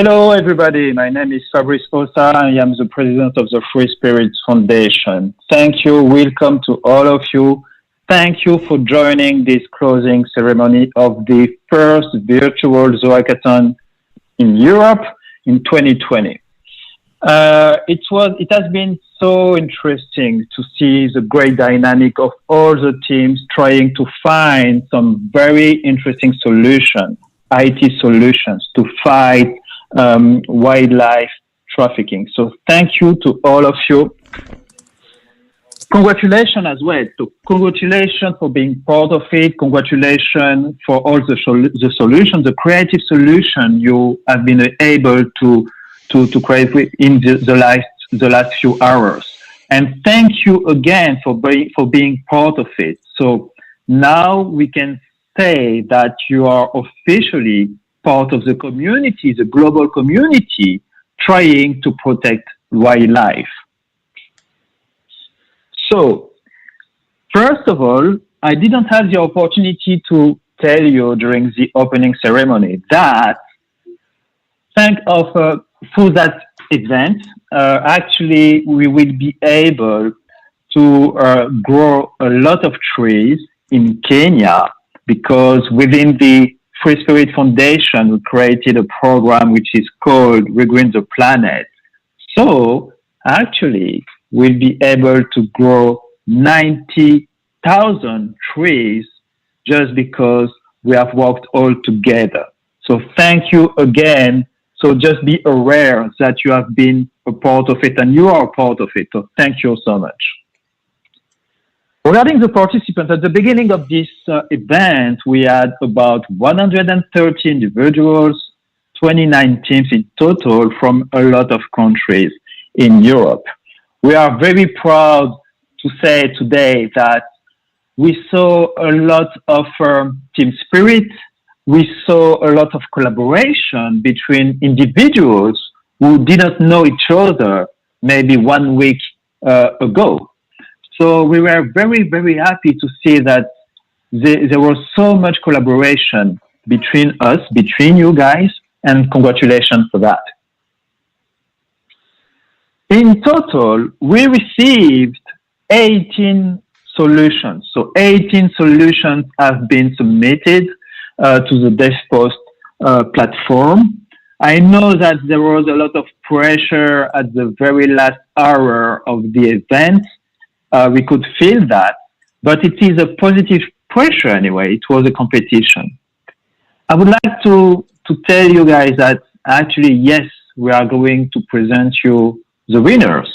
Hello, everybody. My name is Fabrice Ossa. I am the president of the Free Spirits Foundation. Thank you. Welcome to all of you. Thank you for joining this closing ceremony of the first virtual ZOOHACKATHON in Europe in 2020. It has been so interesting to see the great dynamic of all the teams trying to find some very interesting solutions, IT solutions to fight wildlife trafficking. So thank you to all of you. Congratulations as well. So congratulations for being part of it. Congratulations for all the solutions, the creative solution you have been able to create in the last few hours. And thank you again for being part of it. So now we can say that you are officially part of the community, the global community, trying to protect wildlife. So, first of all, I didn't have the opportunity to tell you during the opening ceremony that through that event, actually we will be able to grow a lot of trees in Kenya, because within the Free Spirit Foundation, we created a program which is called Regreen the Planet. So actually, we'll be able to grow 90,000 trees just because we have worked all together. So thank you again. So just be aware that you have been a part of it and you are a part of it. So thank you so much. Regarding the participants, at the beginning of this event, we had about 130 individuals, 29 teams in total from a lot of countries in Europe. We are very proud to say today that we saw a lot of team spirit. We saw a lot of collaboration between individuals who didn't know each other maybe 1 week ago. So we were very, very happy to see that there was so much collaboration between us, between you guys, and congratulations for that. In total, we received 18 solutions. So 18 solutions have been submitted to the DevPost platform. I know that there was a lot of pressure at the very last hour of the event. We could feel that, but it is a positive pressure anyway. It was a competition. I would like to tell you guys that actually, yes, we are going to present you the winners.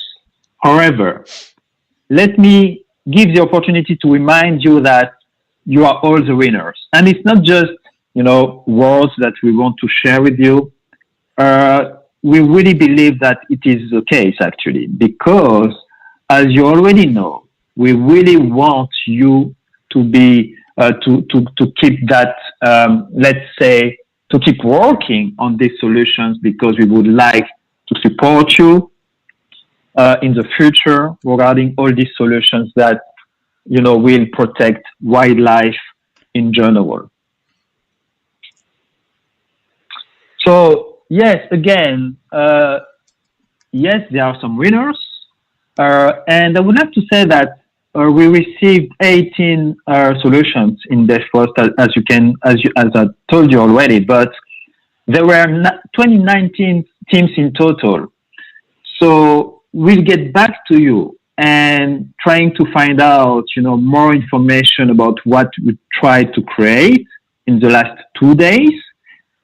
However, let me give the opportunity to remind you that you are all the winners. And it's not just, words that we want to share with you. We really believe that it is the case, actually, because as you already know, we really want you to be, to keep that, let's say, to keep working on these solutions, because we would like to support you in the future regarding all these solutions that, will protect wildlife in general. So, yes, again, yes, there are some winners. And I would like to say that we received 18 solutions in DevPost, as I told you already, but there were 29 teams in total. So we'll get back to you and trying to find out, more information about what we tried to create in the last 2 days,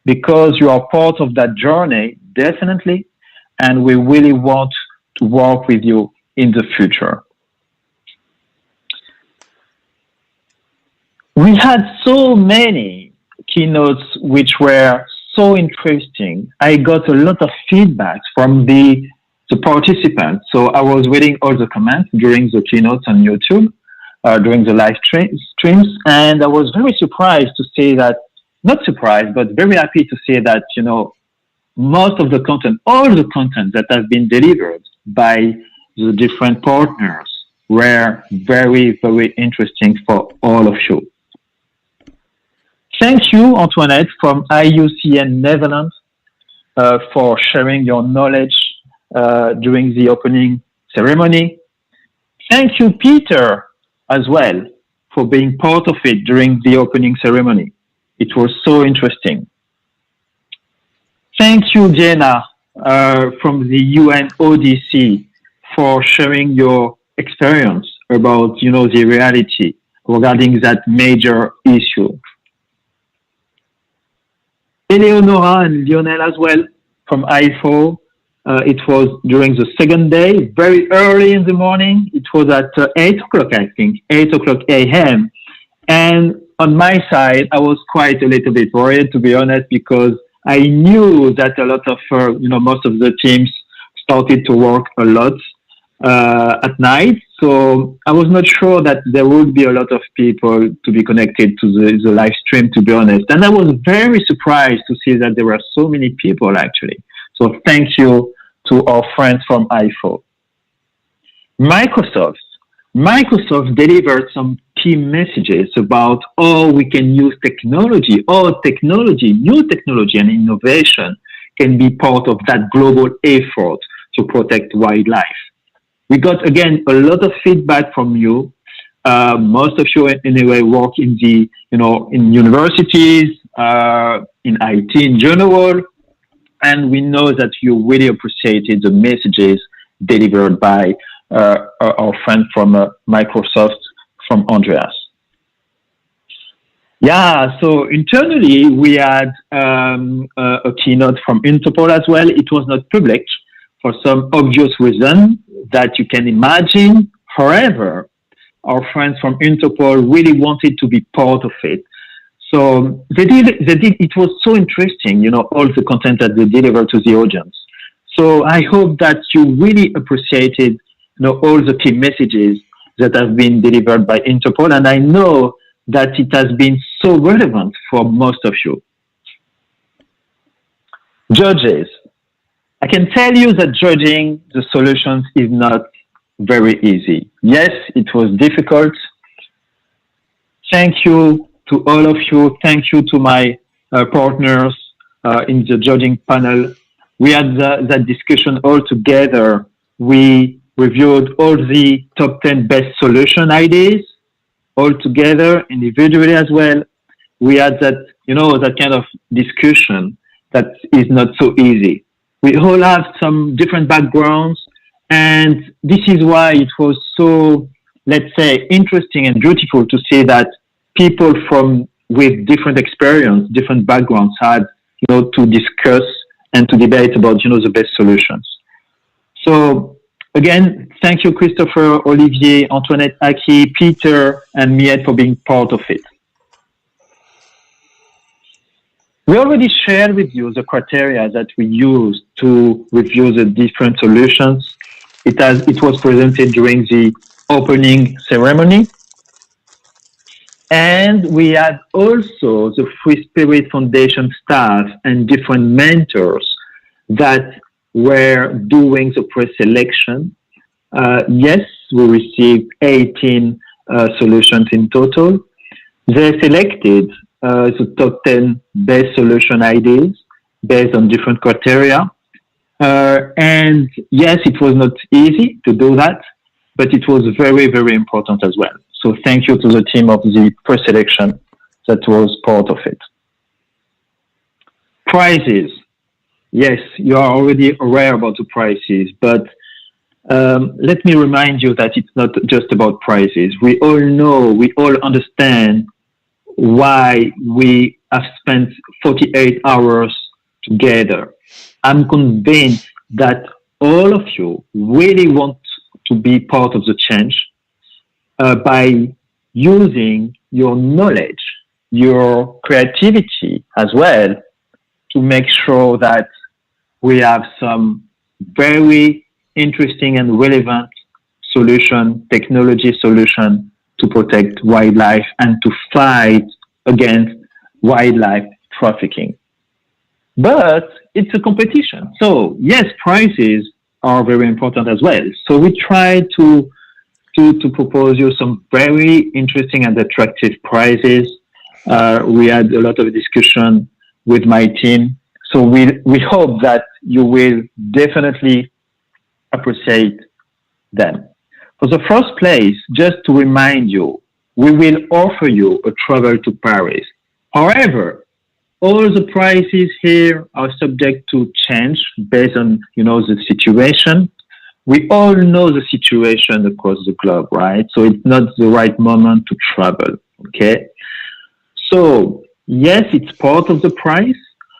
because you are part of that journey, definitely, and we really want to work with you in the future. We had so many keynotes which were so interesting. I got a lot of feedback from the participants. So I was reading all the comments during the keynotes on YouTube, during the live streams, and I was very surprised to see that, not surprised, but very happy to see that, most of the content, all the content that has been delivered by the different partners were very, very interesting for all of you. Thank you, Antoinette, from IUCN Netherlands. for sharing your knowledge during the opening ceremony. Thank you, Peter, as well, for being part of it during the opening ceremony. It was so interesting. Thank you, Jenna, from the UNODC, for sharing your experience about, the reality regarding that major issue. Eleonora and Lionel as well from IFO. It was during the second day, very early in the morning. It was at 8 o'clock, I think, 8 o'clock a.m. And on my side, I was quite a little bit worried, to be honest, because I knew that a lot of, most of the teams started to work a lot at night. So I was not sure that there would be a lot of people to be connected to the live stream, to be honest. And I was very surprised to see that there were so many people, actually. So thank you to our friends from IFO. Microsoft delivered some key messages about how we can use technology, new technology and innovation can be part of that global effort to protect wildlife. We got, again, a lot of feedback from you. Most of you, anyway, work in in universities, in IT in general, and we know that you really appreciated the messages delivered by our friend from Microsoft, from Andreas. Yeah, so internally we had a keynote from Interpol as well. It was not public for some obvious reason that you can imagine. However, our friends from Interpol really wanted to be part of it. So they did, it was so interesting, all the content that they delivered to the audience. So I hope that you really appreciated, all the key messages that have been delivered by Interpol. And I know that it has been so relevant for most of you. Judges. I can tell you that judging the solutions is not very easy. Yes, it was difficult. Thank you to all of you. Thank you to my partners in the judging panel. We had that discussion all together. We reviewed all the top 10 best solution ideas all together, individually as well. We had that, that kind of discussion that is not so easy. We all have some different backgrounds, and this is why it was so, let's say, interesting and beautiful to see that people with different experience, different backgrounds had, to discuss and to debate about, the best solutions. So again, thank you, Christopher, Olivier, Antoinette, Aki, Peter, and Miette for being part of it. We already shared with you the criteria that we used to review the different solutions. It was presented during the opening ceremony. And we had also the Free Spirit Foundation staff and different mentors that were doing the pre-selection. Yes, we received 18 solutions in total. They selected the top 10 best solution ideas based on different criteria. And yes, it was not easy to do that, but it was very, very important as well. So thank you to the team of the pre-selection that was part of it. Prizes. Yes, you are already aware about the prizes, but let me remind you that it's not just about prizes. We all know, we all understand why we have spent 48 hours together. I'm convinced that all of you really want to be part of the change by using your knowledge, your creativity as well, to make sure that we have some very interesting and relevant technology solution to protect wildlife and to fight against wildlife trafficking. But it's a competition. So yes, prizes are very important as well. So we try to propose you some very interesting and attractive prizes. We had a lot of discussion with my team. So we hope that you will definitely appreciate them. For the first place, just to remind you, we will offer you a travel to Paris. However, all the prices here are subject to change based on, the situation. We all know the situation across the globe, right? So it's not the right moment to travel, okay? So yes, it's part of the price.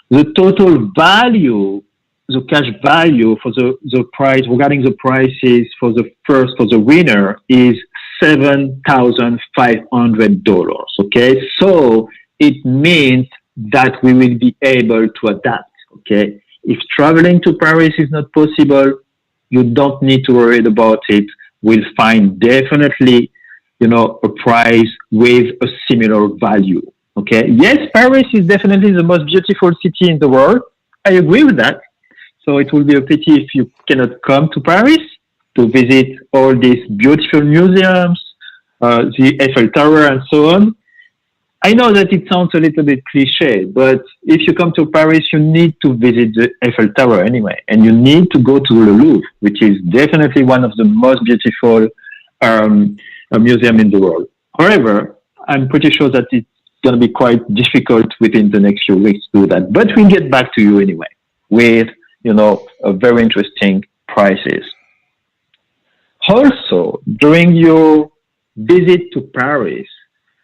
The total value, the cash value for the price, regarding the prices for the winner is $7,500, okay? So it means that we will be able to adapt, okay? If traveling to Paris is not possible, you don't need to worry about it. We'll find definitely, a price with a similar value, okay? Yes, Paris is definitely the most beautiful city in the world. I agree with that. So it will be a pity if you cannot come to Paris to visit all these beautiful museums, the Eiffel Tower and so on. I know that it sounds a little bit cliche, but if you come to Paris, you need to visit the Eiffel Tower anyway, and you need to go to the Louvre, which is definitely one of the most beautiful museum in the world. However, I'm pretty sure that it's going to be quite difficult within the next few weeks to do that. But we'll get back to you anyway with, a very interesting prices. Also, during your visit to Paris,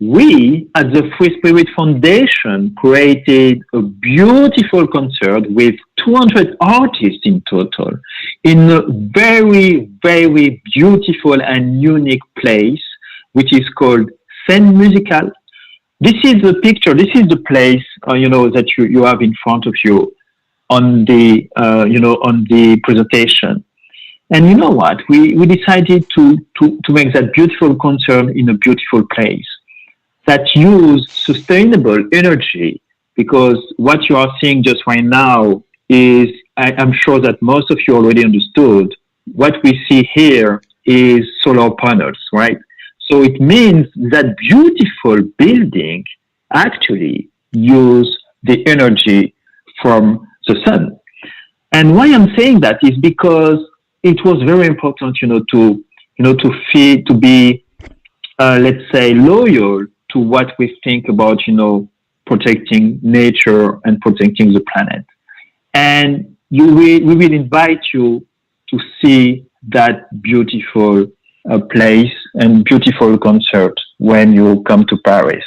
we at the Free Spirit Foundation created a beautiful concert with 200 artists in total in a very, very beautiful and unique place, which is called Scène Musicale. This is the picture, this is the place, that you have in front of you on the, on the presentation. And you know what? We decided to make that beautiful concert in a beautiful place that use sustainable energy, because what you are seeing just right now is, I'm sure that most of you already understood, what we see here is solar panels, right? So it means that beautiful building actually use the energy from the sun. And why I'm saying that is because it was very important, to be, let's say, loyal to what we think about, protecting nature and protecting the planet. And we will invite you to see that beautiful place and beautiful concert when you come to Paris.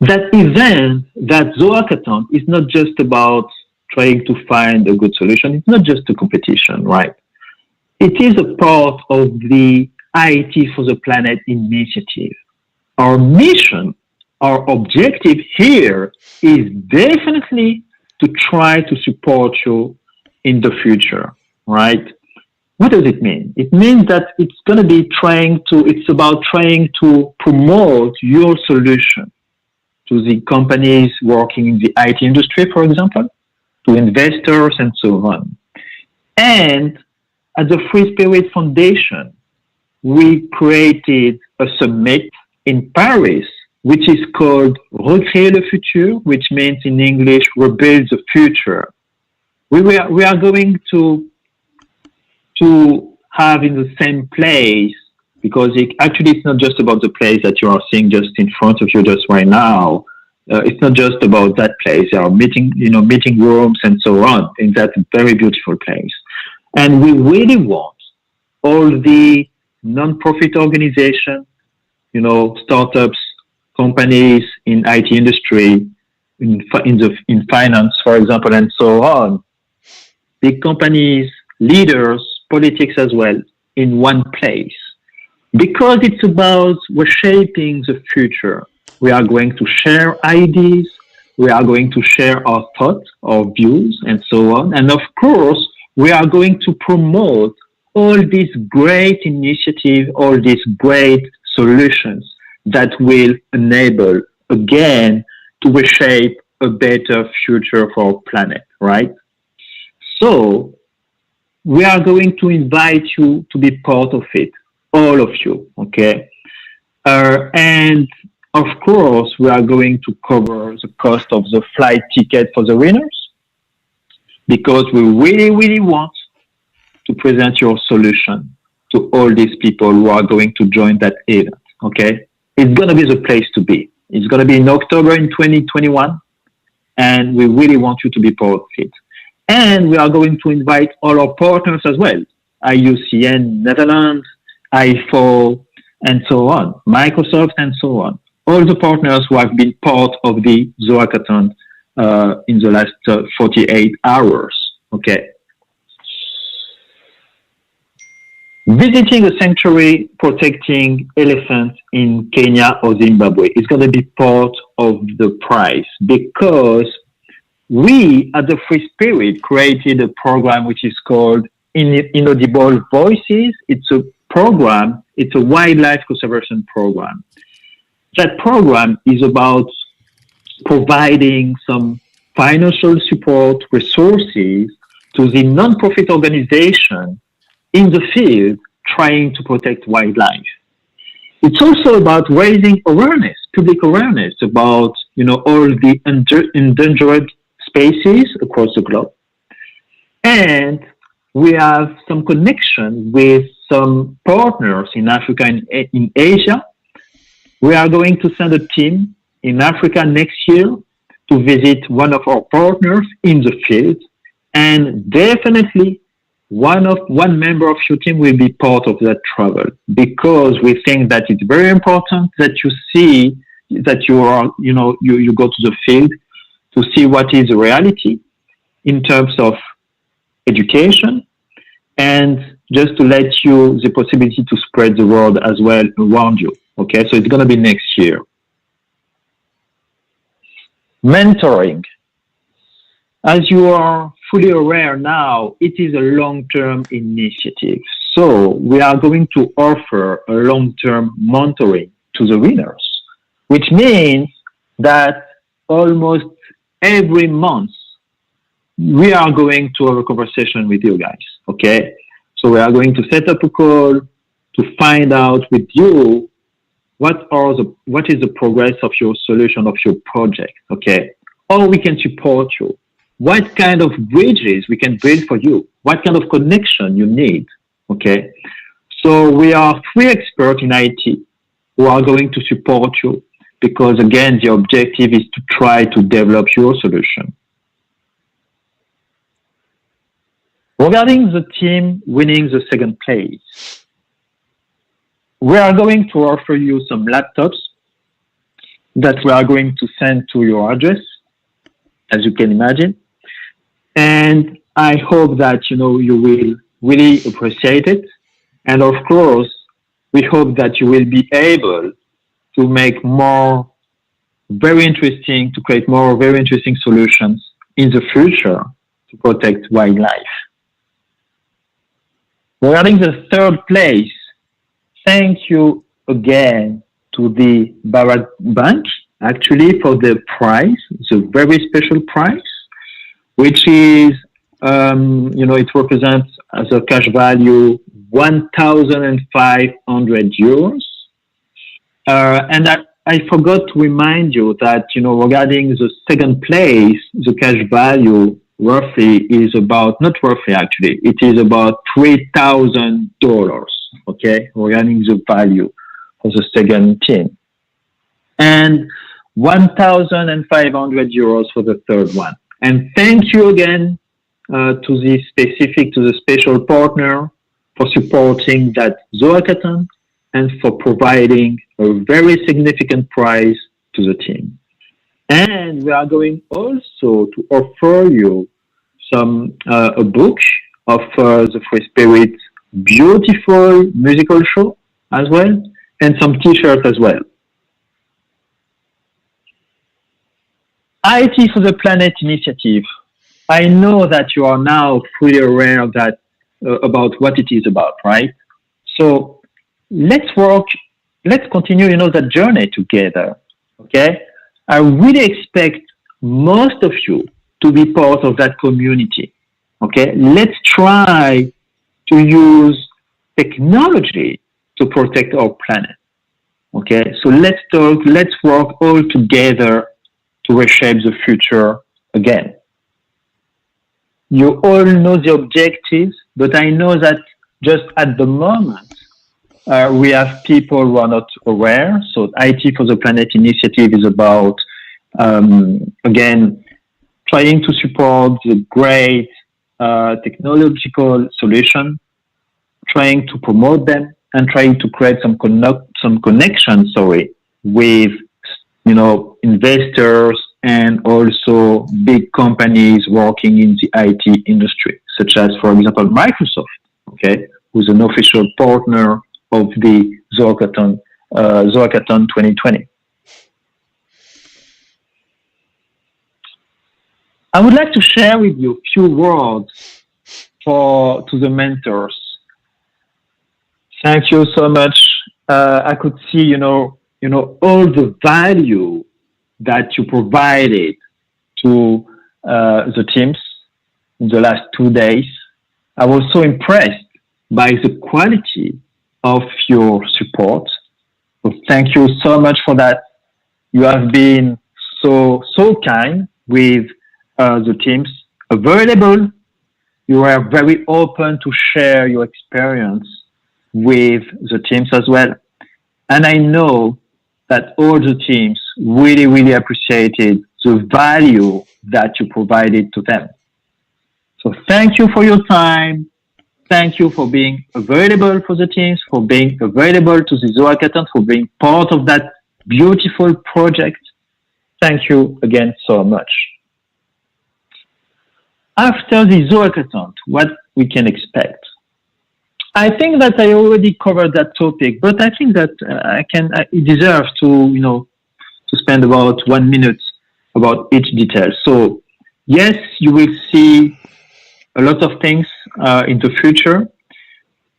That event, that ZOOHACKATHON, is not just about trying to find a good solution. It's not just a competition, right? It is a part of the IT for the Planet initiative. Our mission, our objective here is definitely to try to support you in the future, right? What does it mean? It means that it's going to be it's about trying to promote your solution to the companies working in the IT industry, for example, to investors and so on. And at the Free Spirit Foundation, we created a summit in Paris, which is called Recréer le futur, which means in English, rebuild the future. We are going to have in the same place, because it's not just about the place that you are seeing just in front of you just right now. It's not just about that place. There are meeting rooms and so on in that very beautiful place. And we really want all the non-profit organizations, startups, companies in IT industry, in finance, for example, and so on, big companies, leaders, politics as well, in one place. Because it's about reshaping the future. We are going to share ideas, we are going to share our thoughts, our views, and so on. And of course, we are going to promote all these great initiatives, all these great solutions that will enable, again, to reshape a better future for our planet, right? So, we are going to invite you to be part of it, all of you, okay? And Of course, we are going to cover the cost of the flight ticket for the winners because we really, really want to present your solution to all these people who are going to join that event. Okay. It's going to be the place to be. It's going to be in October in 2021. And we really want you to be part of it. And we are going to invite all our partners as well. IUCN Netherlands, I4, and so on. Microsoft, and so on. All the partners who have been part of the Zoohackathon in the last 48 hours. Okay. Visiting a sanctuary protecting elephants in Kenya or Zimbabwe is going to be part of the prize because we at the Free Spirit created a program which is called Inaudible Voices. It's a program, it's a wildlife conservation program. That program is about providing some financial support resources to the non-profit organization in the field trying to protect wildlife. It's also about raising awareness, public awareness about, all the endangered species across the globe. And we have some connection with some partners in Africa and in Asia. We are going to send a team in Africa next year to visit one of our partners in the field, and definitely one member of your team will be part of that travel because we think that it's very important that you see that you go to the field to see what is the reality in terms of education and just to let you the possibility to spread the word as well around you. Okay, so it's going to be next year. Mentoring. As you are fully aware now, it is a long-term initiative. So we are going to offer a long-term mentoring to the winners, which means that almost every month we are going to have a conversation with you guys. Okay, so we are going to set up a call to find out with you what is the progress of your solution of your project. Okay, how we can support you. What kind of bridges we can build for you? What kind of connection you need? Okay. So we are 3 experts in IT who are going to support you because again, the objective is to try to develop your solution. Regarding the team winning the 2nd place, we are going to offer you some laptops that we are going to send to your address, as you can imagine. And I hope that, you will really appreciate it. And of course, we hope that you will be able to make to create more very interesting solutions in the future to protect wildlife. Regarding the 3rd place, thank you again to the Bharat Bank, actually, for the prize, the very special prize, which is, it represents as a cash value 1,500 euros. And I forgot to remind you that, regarding the 2nd place, the cash value roughly is about, not roughly actually, it is about $3,000, okay, regarding the value for the 2nd team. And 1,500 euros for the 3rd one. And thank you again to the special partner for supporting that Zoohackathon and for providing a very significant prize to the team. And we are going also to offer you a book of the Free Spirit beautiful musical show as well, and some t-shirts as well. IT for the Planet initiative. I know that you are now fully aware of that, about what it is about, right? So let's continue, that journey together, okay? I really expect most of you to be part of that community, okay? Let's try to use technology to protect our planet. Okay, so let's talk, let's work all together to reshape the future again. You all know the objectives, but I know that just at the moment, we have people who are not aware. So IT for the Planet initiative is about, again, trying to support the great technological solution, trying to promote them, and trying to create some connection, with, investors and also big companies working in the IT industry, such as, for example, Microsoft, okay, who's an official partner of the ZOOHACKATHon 2020. I would like to share with you a few words to the mentors. Thank you so much. I could see, all the value that you provided to the teams in the last 2 days. I was so impressed by the quality of your support. So thank you so much for that. You have been so kind with the teams, available. You are very open to share your experience with the teams as well. And I know that all the teams really appreciated the value that you provided to them. So thank you for your time. Thank you for being available for the teams, for being available to the ZOOHACKATHON, for being part of that beautiful project. Thank you again so much. After the ZOOHACKATHON, what we can expect? I think that I already covered that topic, but I think that it deserves to spend about 1 minute about each detail. So yes, you will see a lot of things in the future.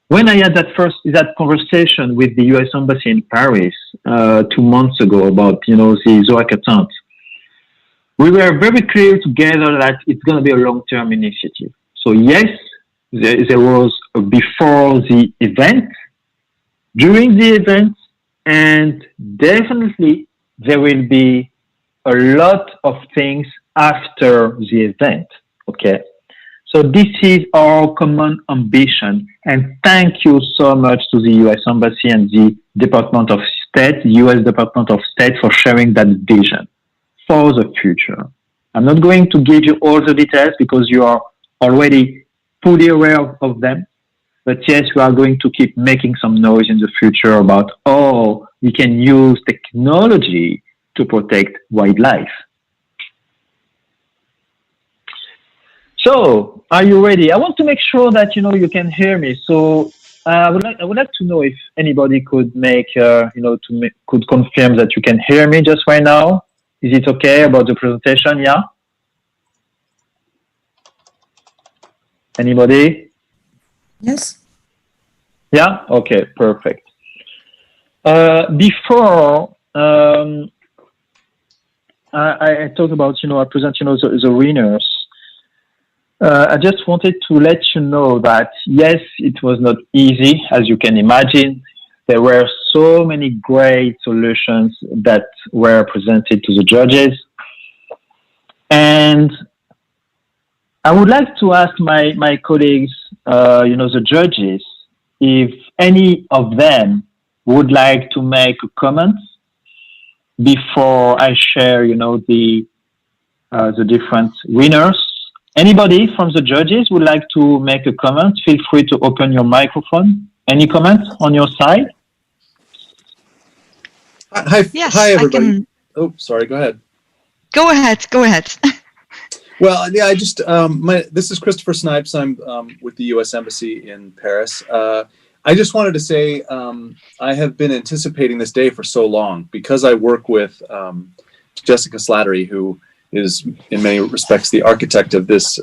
When I had that conversation with the US Embassy in Paris 2 months ago about the ZOOHACKATHON, we were very clear together that it's going to be a long-term initiative. So yes, there was a before the event, during the event, and definitely there will be a lot of things after the event. Okay. So this is our common ambition, and thank you so much to the US Embassy and the Department of State, US Department of State, for sharing that vision for the future. I'm not going to give you all the details because you are already fully aware of them, but yes, we are going to keep making some noise in the future about how we can use technology to protect wildlife. So, are you ready? I want to make sure that you can hear me. So, I would like to know if anybody could could confirm that you can hear me just right now. Is it okay about the presentation? Yeah. Anybody? Yes. Yeah. Okay. Perfect. Before I talk about I present the winners. I just wanted to let you know that, yes, it was not easy, as you can imagine. There were so many great solutions that were presented to the judges. And I would like to ask my colleagues, the judges, if any of them would like to make a comment before I share, the different winners. Anybody from the judges would like to make a comment? Feel free to open your microphone. Any comments on your side? Hi, yes, hi everybody. Oh, sorry. Go ahead. Go ahead. Well, yeah, this is Christopher Snipes. I'm with the U.S. Embassy in Paris. I just wanted to say I have been anticipating this day for so long because I work with Jessica Slattery, who is in many respects the architect of this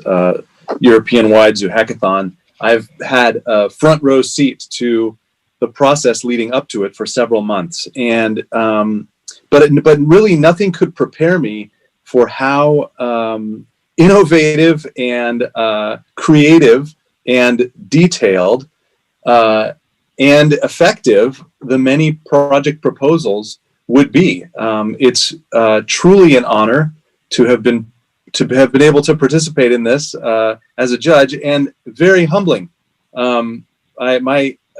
European-wide ZOOHACKATHON. I've had a front row seat to the process leading up to it for several months, and but really nothing could prepare me for how innovative and creative and detailed and effective the many project proposals would be. It's truly an honor to have been able to participate in this as a judge, and very humbling.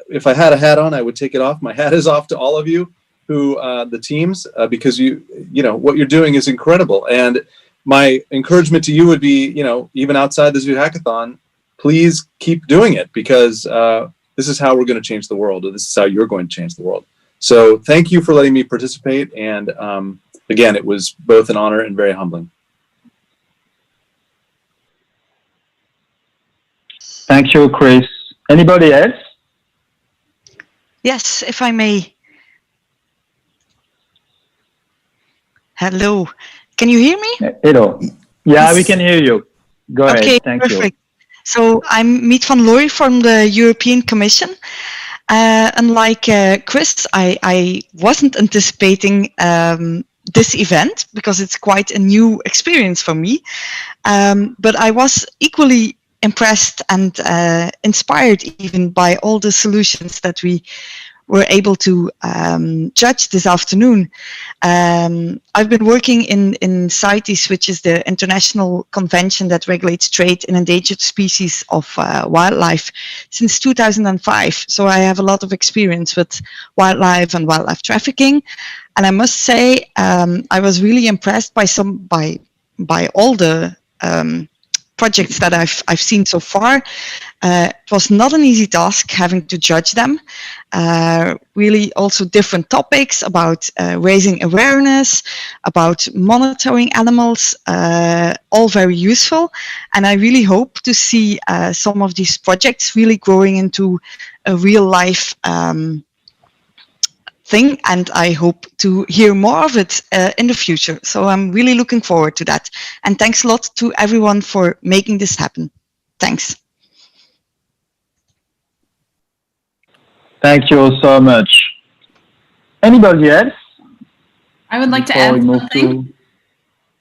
If I had a hat on, I would take it off. My hat is off to all of you, who the teams, because you know what you're doing is incredible. And my encouragement to you would be, even outside the ZOOHACKATHON, please keep doing it, because this is how we're going to change the world, or this is how you're going to change the world. So thank you for letting me participate. And again, it was both an honor and very humbling. Thank you, Chris. Anybody else? Yes, if I may. Hello. Can you hear me? Hello. Yeah, we can hear you. Go ahead. Okay, Thank perfect. you. So I'm Miet van Looy from the European Commission. Unlike Chris, I wasn't anticipating this event, because it's quite a new experience for me. But I was equally impressed and inspired even by all the solutions that we were able to judge this afternoon. I've been working in CITES, which is the international convention that regulates trade in endangered species of wildlife, since 2005. So I have a lot of experience with wildlife and wildlife trafficking. And I must say, I was really impressed by all the projects that I've seen so far. It was not an easy task having to judge them. Really also different topics about raising awareness, about monitoring animals, all very useful. And I really hope to see some of these projects really growing into a real life thing, and I hope to hear more of it in the future. So I'm really looking forward to that. And thanks a lot to everyone for making this happen. Thanks. Thank you so much. Anybody else? I would like to add something.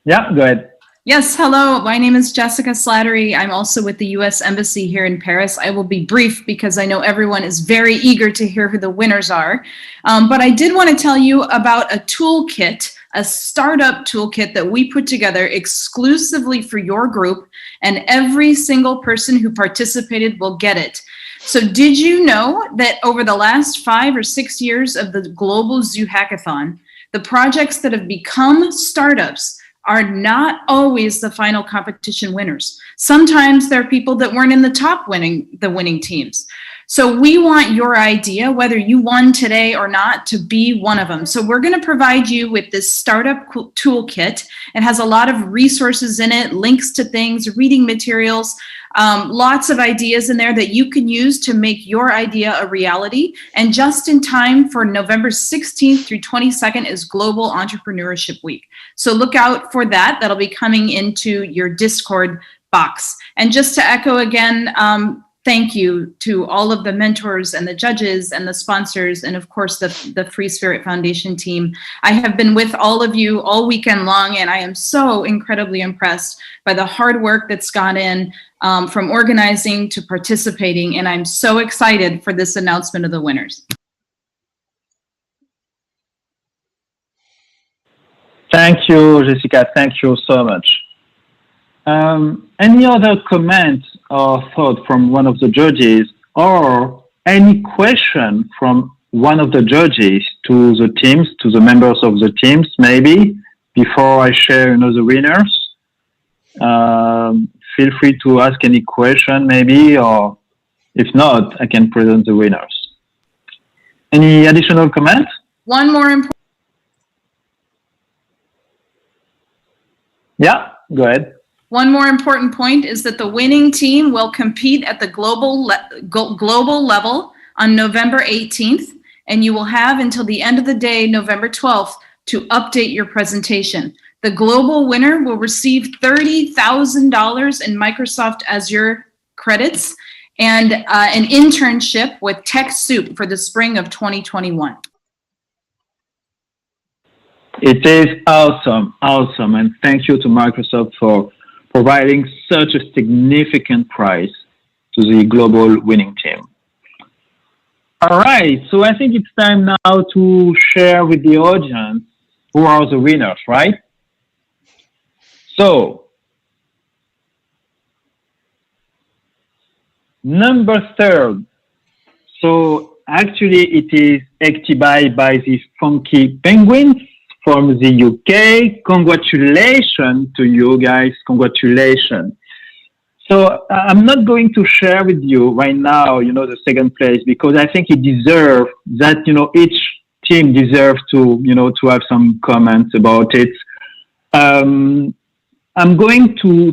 Yeah, go ahead. Yes, hello. My name is Jessica Slattery. I'm also with the U.S. Embassy here in Paris. I will be brief because I know everyone is very eager to hear who the winners are. But I did want to tell you about a toolkit, a startup toolkit that we put together exclusively for your group, and every single person who participated will get it. So did you know that over the last 5 or 6 years of the Global ZOOHACKATHON, the projects that have become startups are not always the final competition winners. Sometimes there are people that weren't in the top winning teams. So we want your idea, whether you won today or not, to be one of them. So we're going to provide you with this startup toolkit. It has a lot of resources in it, links to things, reading materials, lots of ideas in there that you can use to make your idea a reality. And just in time for November 16th through 22nd is Global Entrepreneurship Week. So look out for that. That'll be coming into your Discord box. And just to echo again, thank you to all of the mentors and the judges and the sponsors, and of course the Free Spirit Foundation team. I have been with all of you all weekend long, and I am so incredibly impressed by the hard work that's gone in from organizing to participating, and I'm so excited for this announcement of the winners. Thank you, Jessica. Thank you so much. Any other comments or thought from one of the judges, or any question from one of the judges to the teams, to the members of the teams, maybe, before I share the winners? Feel free to ask any question, maybe, or if not, I can present the winners. Any additional comments? One more important. Yeah, go ahead. One more important point is that the winning team will compete at the global level on November 18th, and you will have until the end of the day, November 12th, to update your presentation. The global winner will receive $30,000 in Microsoft Azure credits and an internship with TechSoup for the spring of 2021. It is awesome, awesome, and thank you to Microsoft for providing such a significant prize to the global winning team. All right, so I think it's time now to share with the audience who are the winners, right? So, number third. So actually it is activated by the Funky Penguins from the UK. Congratulations to you guys. Congratulations. So I'm not going to share with you right now, the second place because I think it deserves that, each team deserves to, to have some comments about it. I'm going to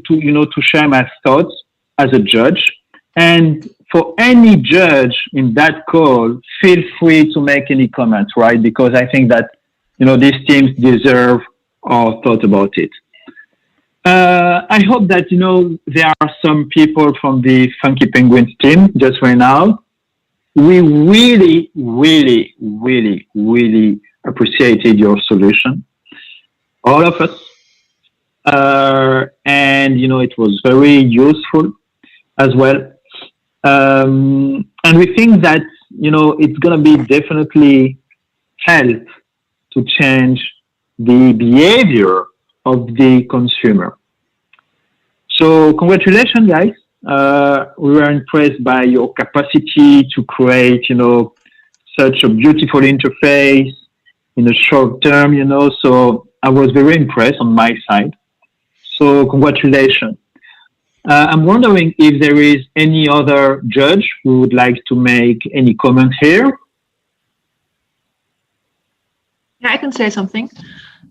share my thoughts as a judge. And for any judge in that call, feel free to make any comments, right? Because I think that, these teams deserve our thought about it. I hope that, there are some people from the Funky Penguins team just right now. We really, really, really, really appreciated your solution. All of us. And, it was very useful as well. And we think that, it's going to be definitely help to change the behavior of the consumer. So congratulations, guys. We were impressed by your capacity to create, such a beautiful interface in a short term, so I was very impressed on my side. So congratulations. I'm wondering if there is any other judge who would like to make any comment here. Yeah, I can say something.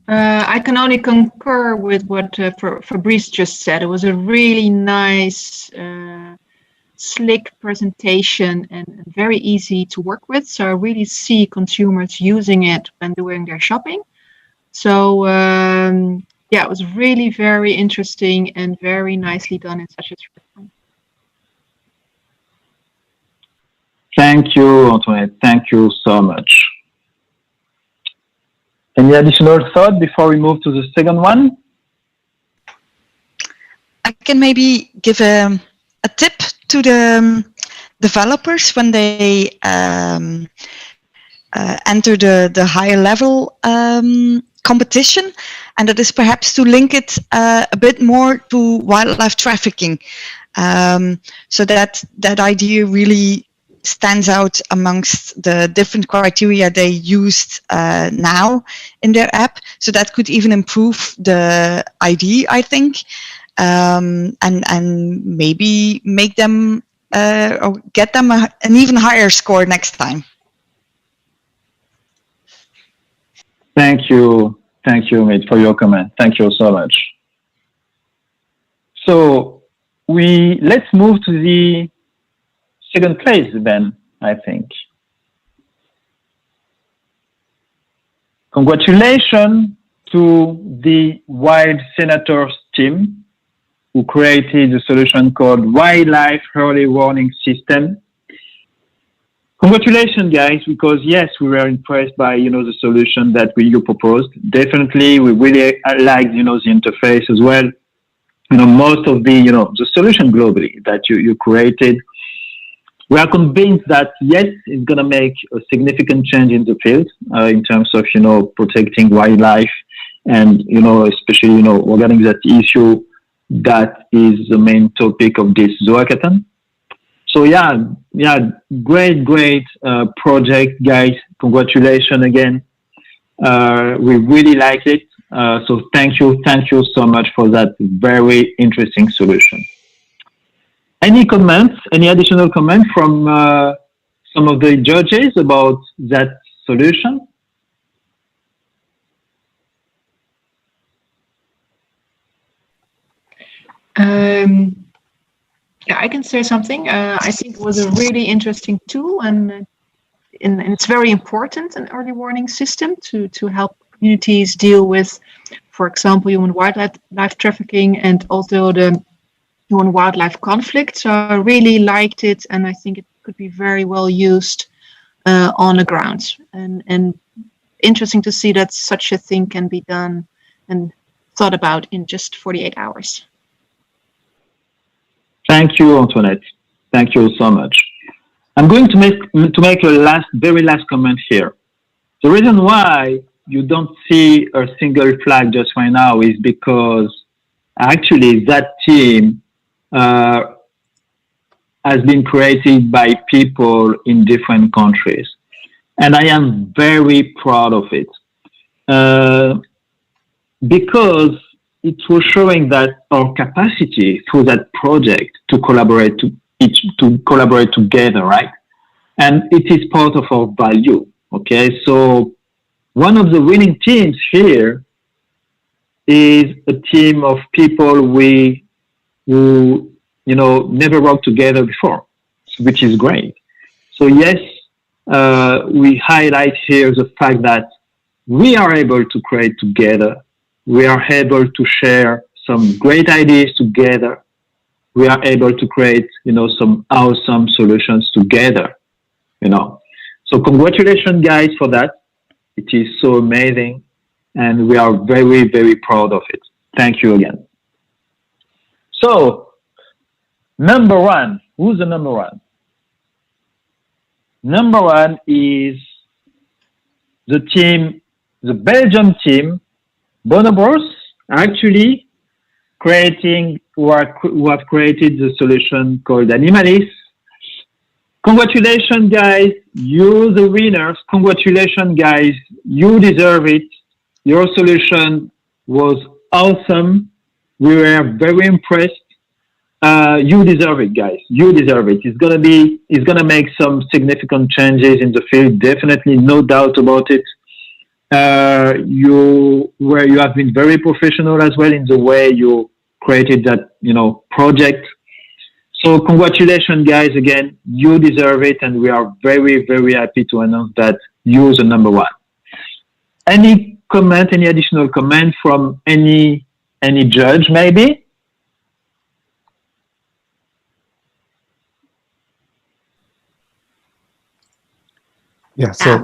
I can only concur with what Fabrice just said. It was a really nice, slick presentation and very easy to work with. So I really see consumers using it when doing their shopping. So yeah, it was really very interesting and very nicely done in such a short time. Thank you, Antoinette. Thank you so much. Any additional thought before we move to the second one? I can maybe give a tip to the developers when they enter the higher level competition, and that is perhaps to link it a bit more to wildlife trafficking, so that idea really stands out amongst the different criteria they used now in their app. So that could even improve the ID, I think, and maybe make them or get them an even higher score next time. Thank you, Amit, for your comment. Thank you so much. So let's move to the second place then, I think. Congratulations to the Wild Senators team who created a solution called Wildlife Early Warning System. Congratulations, guys, because yes, we were impressed by, the solution that you proposed. Definitely, we really liked, the interface as well. Most of the solution globally that you created. We are convinced that, yes, it's going to make a significant change in the field in terms of, protecting wildlife and, especially, regarding that issue that is the main topic of this ZOOHACKATHON. So, yeah, great project, guys. Congratulations again. We really like it. So thank you so much for that very interesting solution. Any comments, any additional comments from some of the judges about that solution? Yeah, I can say something. I think it was a really interesting tool, and it's very important, an early warning system to help communities deal with, for example, human wildlife trafficking and also the human wildlife conflict. So I really liked it, and I think it could be very well used on the ground. And interesting to see that such a thing can be done and thought about in just 48 hours. Thank you, Antoinette. Thank you so much. I'm going to make a very last comment here. The reason why you don't see a single flag just right now is because actually that team has been created by people in different countries. And I am very proud of it because it was showing that our capacity through that project to collaborate together, right? And it is part of our value. Okay, so one of the winning teams here is a team of people who never worked together before, which is great. So yes, we highlight here the fact that we are able to create together. We are able to share some great ideas together. We are able to create, some awesome solutions together, So congratulations, guys, for that. It is so amazing. And we are very, very proud of it. Thank you again. So, number one, who's the number one? Number one is the team, the Belgium team, Bonobos, actually who have created the solution called Animalis. Congratulations, guys. You're the winners. Congratulations, guys. You deserve it. Your solution was awesome. We were very impressed. You deserve it, guys. You deserve it. It's gonna make some significant changes in the field. Definitely, no doubt about it. You have been very professional as well in the way you created that, project. So congratulations, guys, again. You deserve it, and we are very, very happy to announce that you're the number one. Any additional comment from any judge, maybe? Yeah, so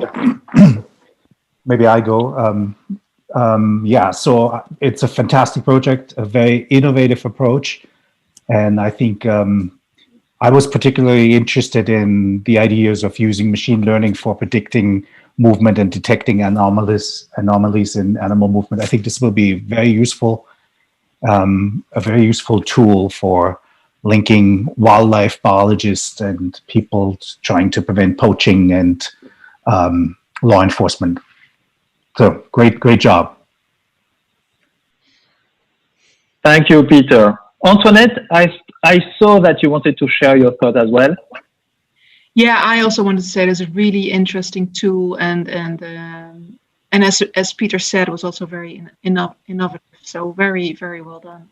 maybe I go. So it's a fantastic project, a very innovative approach. And I think I was particularly interested in the ideas of using machine learning for predicting movement and detecting anomalies in animal movement. I think this will be very useful, a very useful tool for linking wildlife biologists and people trying to prevent poaching and law enforcement. So great job. Thank you, Peter. Antoinette, I saw that you wanted to share your thought as well. Yeah, I also wanted to say it's a really interesting tool, and as Peter said, it was also very innovative. So very, very well done.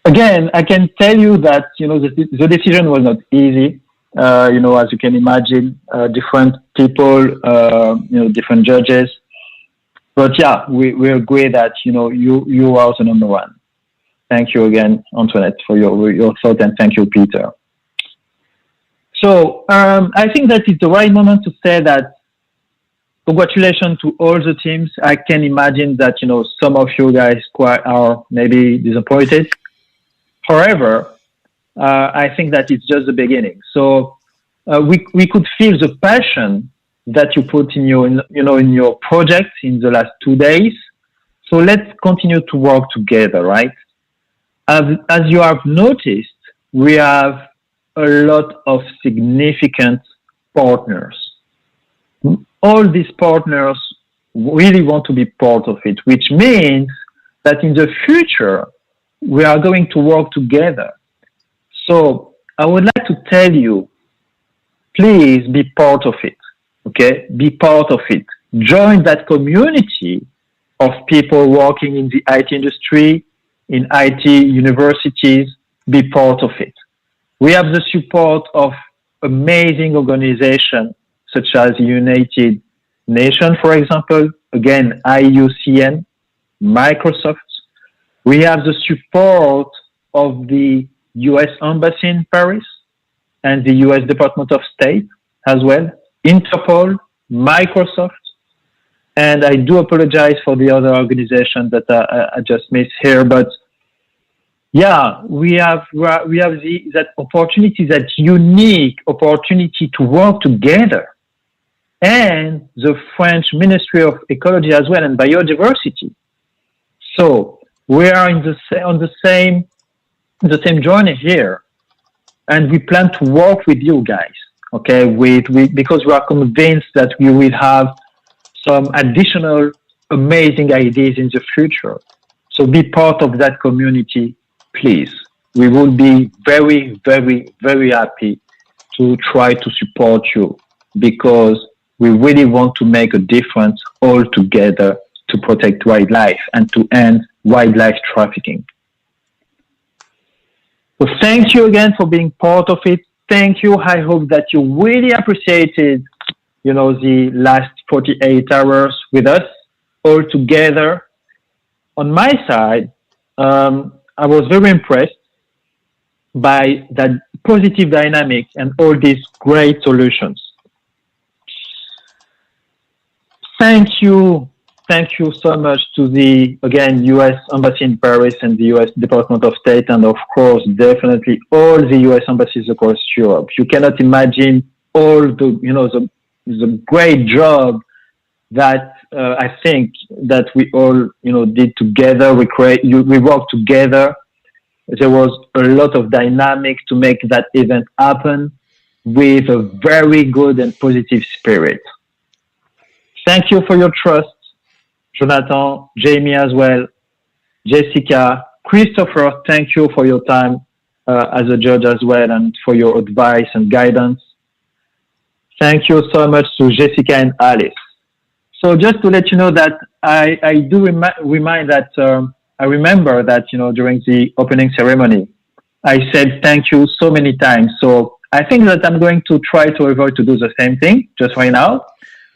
Again, I can tell you that the decision was not easy. As you can imagine, different people, different judges. But yeah, we agree that you are the number one. Thank you again, Antoinette, for your thought, and thank you, Peter. So I think that it's the right moment to say that congratulations to all the teams. I can imagine that some of you guys are maybe disappointed. However, I think that it's just the beginning. So we could feel the passion that you put in your project in the last 2 days. So let's continue to work together, right? As you have noticed, we have a lot of significant partners. All these partners really want to be part of it, which means that in the future, we are going to work together. So I would like to tell you, please be part of it, okay? Be part of it. Join that community of people working in the IT industry, in IT universities. Be part of it. We have the support of amazing organizations such as United Nations, for example, again, IUCN, Microsoft. We have the support of the US Embassy in Paris and the US Department of State as well, Interpol, Microsoft, and I do apologize for the other organizations that I just missed here, but yeah, we have that opportunity, that unique opportunity to work together, and the French Ministry of Ecology as well and Biodiversity. So we are on the same journey here, and we plan to work with you guys. Okay, because we are convinced that we will have some additional amazing ideas in the future. So be part of that community, please. We will be very, very, very happy to try to support you, because we really want to make a difference all together to protect wildlife and to end wildlife trafficking. So thank you again for being part of it. Thank you. I hope that you really appreciated, the last 48 hours with us all together. On my side, I was very impressed by that positive dynamic and all these great solutions. Thank you so much to the, again, US Embassy in Paris and the US Department of State, and of course, definitely all the US embassies across Europe. You cannot imagine all the great job that I think that we all, did together. We worked together. There was a lot of dynamic to make that event happen with a very good and positive spirit. Thank you for your trust, Jonathan, Jamie as well, Jessica, Christopher. Thank you for your time as a judge as well, and for your advice and guidance. Thank you so much to Jessica and Alice. So just to let you know that I do remind that I remember that during the opening ceremony I said thank you so many times. So I think that I'm going to try to avoid to do the same thing just right now.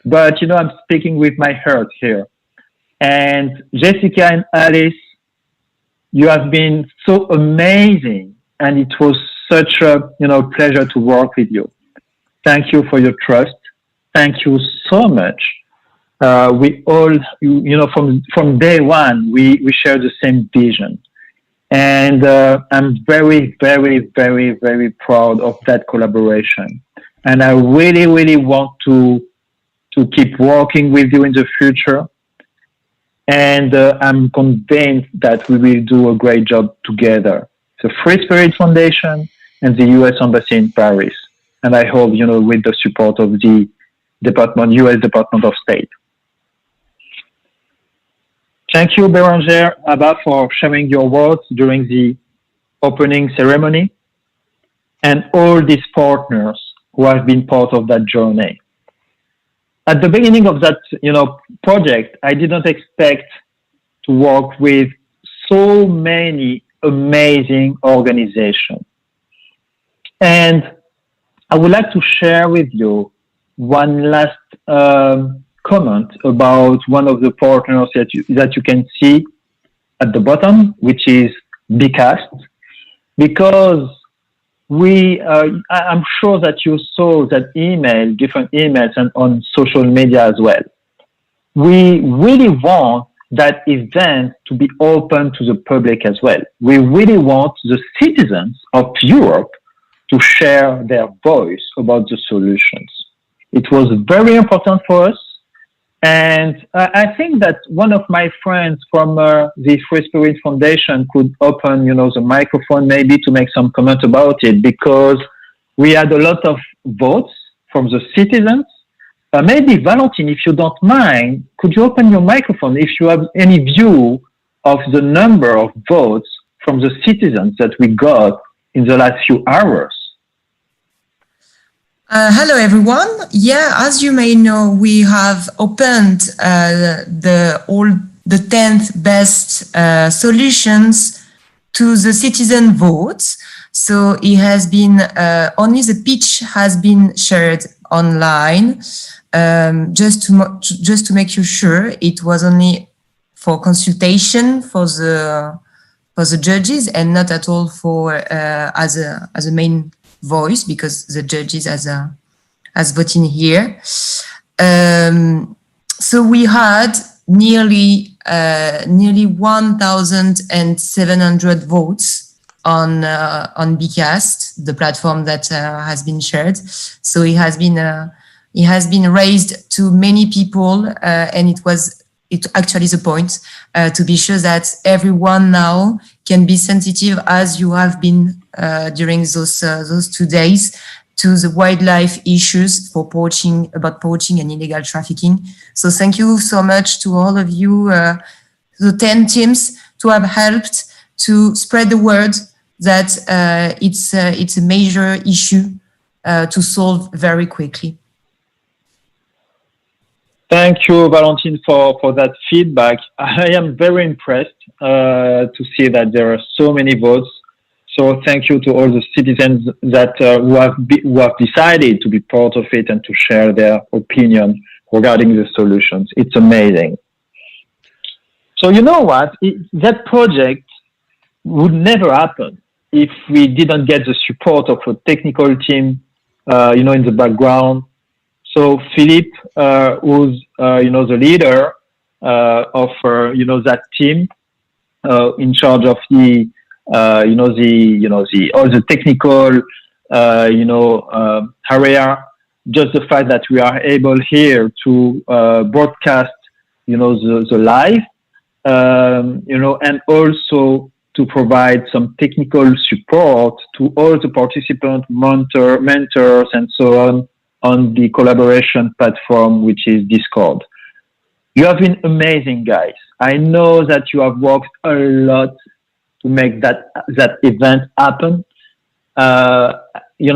But I'm speaking with my heart here. And Jessica and Alice, you have been so amazing, and it was such a pleasure to work with you. Thank you for your trust. Thank you so much. We all, from day one, we share the same vision. And I'm very, very, very, very proud of that collaboration. And I really, really want to keep working with you in the future. And I'm convinced that we will do a great job together. The Free Spirit Foundation and the US Embassy in Paris. And I hope, with the support of the US Department of State. Thank you, Bérangère, Abba, for sharing your words during the opening ceremony, and all these partners who have been part of that journey. At the beginning of that, project, I did not expect to work with so many amazing organizations. And I would like to share with you one last comment about one of the partners that you can see at the bottom, which is BCAST, because I'm sure that you saw that different emails, and on social media as well. We really want that event to be open to the public as well. We really want the citizens of Europe to share their voice about the solutions. It was very important for us. And I think that one of my friends from the Free Spirit Foundation could open, the microphone maybe to make some comment about it, because we had a lot of votes from the citizens. Maybe Valentine, if you don't mind, could you open your microphone if you have any view of the number of votes from the citizens that we got in the last few hours? Hello, everyone. Yeah, as you may know, we have opened the 10th best solutions to the citizen votes. So it has been only the pitch has been shared online. Just to make you sure, it was only for consultation for the judges, and not at all for as a main voice, because the judges as voting here. So we had nearly 1,700 votes on Bcast, the platform that has been shared. So it has been raised to many people, and it actually is a point to be sure that everyone now can be sensitive, as you have been during those 2 days, to the wildlife issues about poaching and illegal trafficking. So thank you so much to all of you, the 10 teams, to have helped to spread the word that it's a major issue to solve very quickly. Thank you, Valentine, for that feedback. I am very impressed to see that there are so many votes. So thank you to all the citizens that who have decided to be part of it and to share their opinion regarding the solutions. It's amazing. So you know what? That project would never happen if we didn't get the support of a technical team, in the background. So Philippe, who's the leader of that team, in charge of the all the technical area. Just the fact that we are able here to broadcast the live, and also to provide some technical support to all the participants, mentors, and so on the collaboration platform, which is Discord. You have been amazing, guys. I know that you have worked a lot to make that event happen. You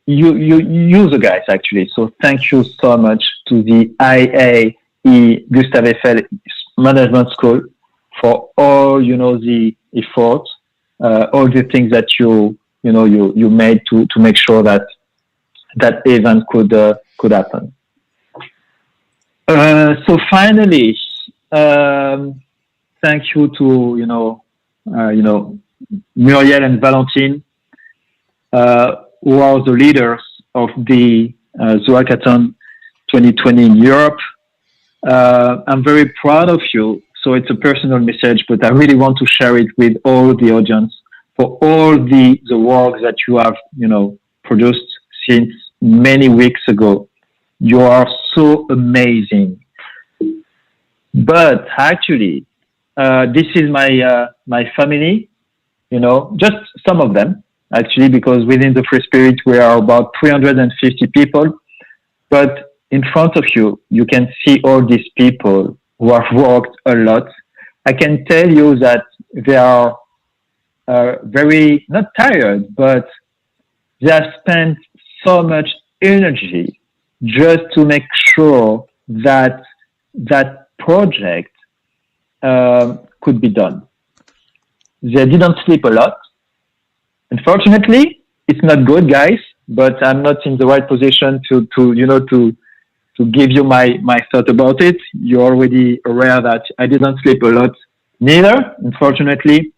the guys, actually. So thank you so much to the IAE Gustave Eiffel Management School for all, the efforts, all the things that you made to make sure that event could happen. So finally, thank you to Muriel and Valentine, who are the leaders of the ZooHackathon 2020 in Europe. I'm very proud of you. So it's a personal message, but I really want to share it with all the audience for all the work that you have, produced since many weeks ago. You are so amazing. But actually, this is my family, just some of them, actually, because within the Free Spirit, we are about 350 people. But in front of you, you can see all these people who have worked a lot. I can tell you that they are very, not tired, but they have spent so much energy just to make sure that that project could be done. They didn't sleep a lot. Unfortunately, it's not good, guys, but I'm not in the right position to give you my thought about it. You're already aware that I didn't sleep a lot neither, unfortunately.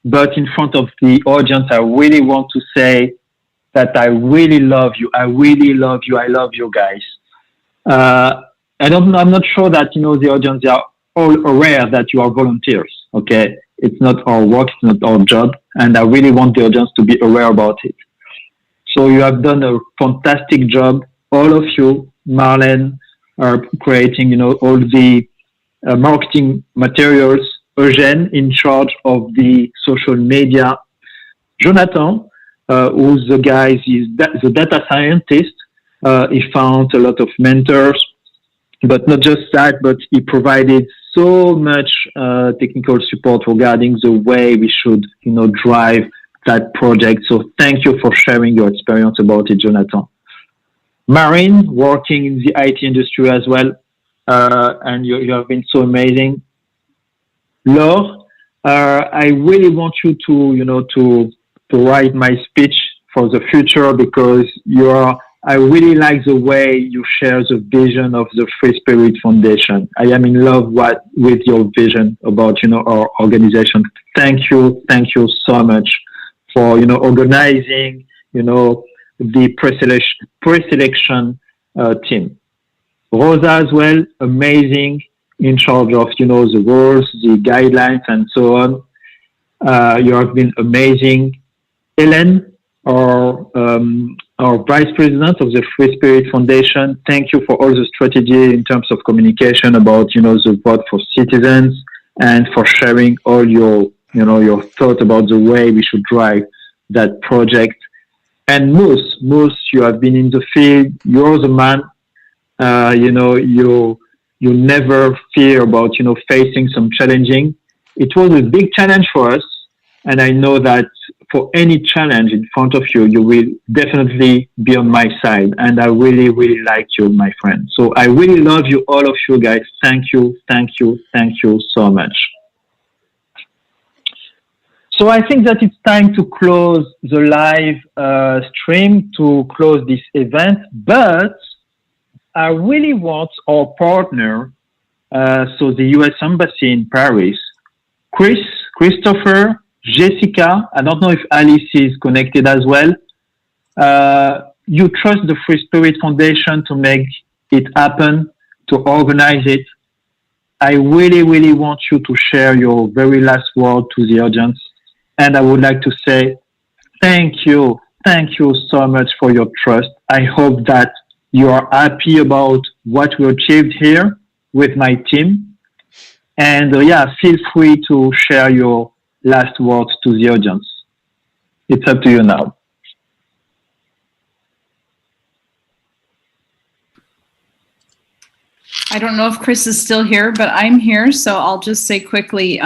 But in front of the audience, I really want to say that I really love you. I really love you. I love you guys. I'm not sure that, the audience, they are all aware that you are volunteers. Okay. It's not our work. It's not our job. And I really want the audience to be aware about it. So you have done a fantastic job. All of you, Marlene, are creating, all the marketing materials. Eugène, in charge of the social media. Jonathan, who's the guy, he's the data scientist. He found a lot of mentors, but not just that, but he provided so much technical support regarding the way we should, drive that project. So thank you for sharing your experience about it, Jonathan. Marine, working in the IT industry as well, and you have been so amazing. Laure, I really want you to write my speech for the future, because I really like the way you share the vision of the Free Spirit Foundation. I am in love with your vision about, our organization. Thank you so much for, organizing, the pre-selection team. Rosa as well, amazing, in charge of, the rules, the guidelines, and so on. You have been amazing. Hélène, our Vice President of the Free Spirit Foundation, thank you for all the strategy in terms of communication about, the vote for citizens, and for sharing all your thought about the way we should drive that project. And Moose, you have been in the field. You're the man. You never fear about, facing some challenging. It was a big challenge for us. And I know that for any challenge in front of you, you will definitely be on my side. And I really, really like you, my friend. So I really love you, all of you guys. Thank you so much. So I think that it's time to close the live stream, to close this event. But I really want our partner, so the US Embassy in Paris, Christopher, Jessica, I don't know if Alice is connected as well. You trust the Free Spirit Foundation to make it happen, to organize it. I really, really want you to share your very last word to the audience. And I would like to say thank you so much for your trust. I hope that you are happy about what we achieved here with my team. And feel free to share your last words to the audience. It's up to you now. I don't know if Chris is still here, but I'm here, so I'll just say quickly,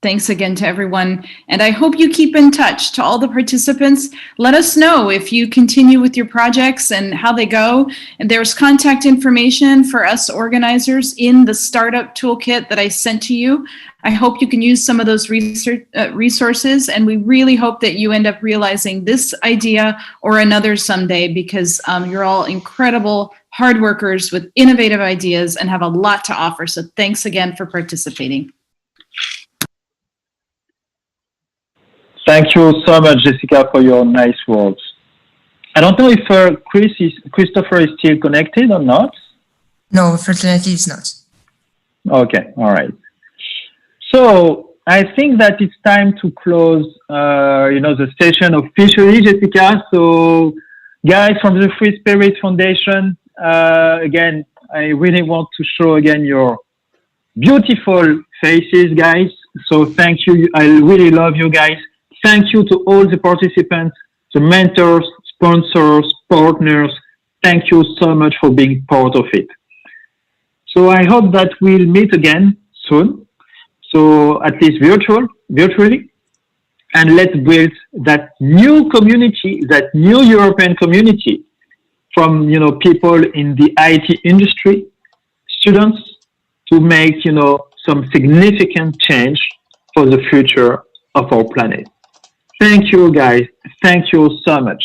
thanks again to everyone. And I hope you keep in touch. To all the participants, let us know if you continue with your projects and how they go. And there's contact information for us organizers in the startup toolkit that I sent to you. I hope you can use some of those resources. And we really hope that you end up realizing this idea or another someday, because you're all incredible hard workers with innovative ideas and have a lot to offer. So thanks again for participating. Thank you so much, Jessica, for your nice words. I don't know if Christopher is still connected or not. No, unfortunately, it's not. Okay, all right. So I think that it's time to close, the session officially, Jessica. So, guys from the Free Spirit Foundation, again, I really want to show again your beautiful faces, guys. So thank you. I really love you guys. Thank you to all the participants, the mentors, sponsors, partners. Thank you so much for being part of it. So I hope that we'll meet again soon. So at least virtually. And let's build that new community, that new European community from, people in the IT industry, students, to make, some significant change for the future of our planet. Thank you, guys. Thank you so much.